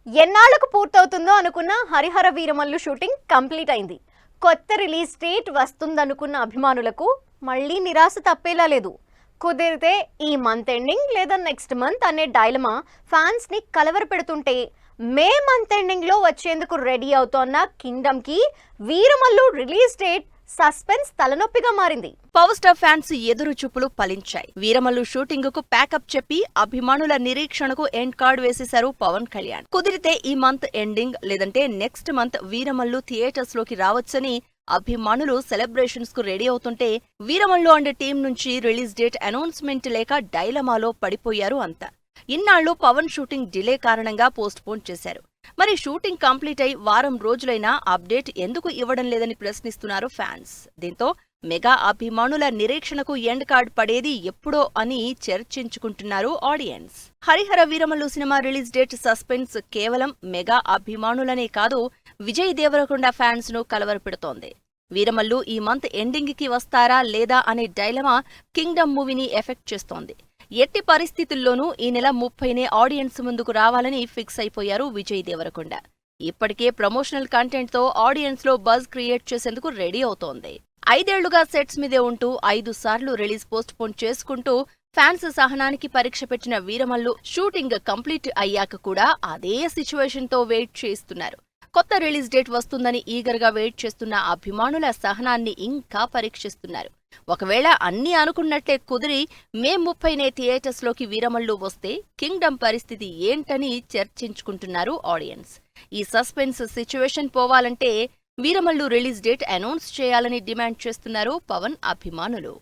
ఎన్నాళ్లకు పూర్తవుతుందో అనుకున్న Harihara Veeramallu shooting complete అయింది. కొత్త రిలీజ్ డేట్ వస్తుందనుకున్న అభిమానులకు మళ్ళీ నిరాశ తప్పేలా లేదు. కుదిరితే ఈ మంత్ ఎండింగ్ లేదా నెక్స్ట్ మంత్ అనే డైలమా ఫ్యాన్స్ ని కలవరపెడుతుంటే మే మంత్ ఎండింగ్ లో వచ్చేందుకు రెడీ అవుతోన్న కింగ్డమ్ కి వీరమల్లు రిలీజ్ డేట్ సస్పెన్స్ తలనొప్పిగా మారింది. పవర్ స్టార్ ఫ్యాన్స్ ఎదురు చూపులు ఫలించాయి. వీరమల్లు షూటింగ్ కు ప్యాకప్ చెప్పి అభిమానుల నిరీక్షణకు ఎండ్ కార్డ్ వేసేశారు పవన్ కళ్యాణ్. కుదిరితే ఈ మంత్ ఎండింగ్ లేదంటే నెక్స్ట్ మంత్ వీరమల్లు థియేటర్స్ లోకి రావచ్చని అభిమానులు సెలబ్రేషన్స్ కు రెడీ అవుతుంటే వీరమల్లు అండ్ టీం నుంచి రిలీజ్ డేట్ అనౌన్స్మెంట్ లేక డైలమాలో పడిపోయారు అంతా. ఇన్నాళ్లు పవన్ షూటింగ్ డిలే కారణంగా పోస్ట్ పోన్ చేశారు. మరి షూటింగ్ కంప్లీట్ అయి వారం రోజులైనా అప్డేట్ ఎందుకు ఇవ్వడం లేదని ప్రశ్నిస్తున్నారు ఫ్యాన్స్. దీంతో మెగా అభిమానుల నిరీక్షణకు ఎండ్ కార్డ్ పడేది ఎప్పుడో అని చర్చించుకుంటున్నారు audience. Harihara Veeramallu cinema release date suspense కేవలం మెగా అభిమానులనే కాదు, విజయ్ దేవరకొండ ఫ్యాన్స్ ను కలవరపెడుతోంది. వీరమల్లు ఈ మంత్ ఎండింగ్ కి వస్తారా లేదా అనే డైలమా కింగ్డమ్ మూవీని ఎఫెక్ట్ చేస్తోంది. ఎట్టి పరిస్థితుల్లోనూ ఈ నెల 30నే ఆడియన్స్ ముందుకు రావాలని ఫిక్స్ అయిపోయారు విజయ్ దేవరకొండ. ఇప్పటికే ప్రమోషనల్ కంటెంట్ తో ఆడియన్స్ లో బజ్ క్రియేట్ చేసేందుకు రెడీ అవుతోంది. 5 ఏళ్లుగా సెట్స్ మీదే ఉంటూ 5 సార్లు రిలీజ్ పోస్ట్ పోన్ చేసుకుంటూ ఫ్యాన్స్ సహనానికి పరీక్ష పెట్టిన వీరమల్లు షూటింగ్ కంప్లీట్ అయ్యాక కూడా అదే సిచ్యువేషన్ తో వెయిట్ చేస్తున్నారు. కొత్త రిలీజ్ డేట్ వస్తుందని ఈగర్గా వెయిట్ చేస్తున్న అభిమానుల సహనాన్ని ఇంకా పరీక్షిస్తున్నారు. ఒకవేళ అన్నీ అనుకున్నట్లే కుదిరి మే 30నే థియేటర్స్ లోకి వీరమల్లు వస్తే కింగ్డమ్ పరిస్థితి ఏంటని చర్చించుకుంటున్నారు ఆడియన్స్. ఈ సస్పెన్స్ సిచ్యువేషన్ పోవాలంటే వీరమల్లు రిలీజ్ డేట్ అనౌన్స్ చేయాలని డిమాండ్ చేస్తున్నారు పవన్ అభిమానులు.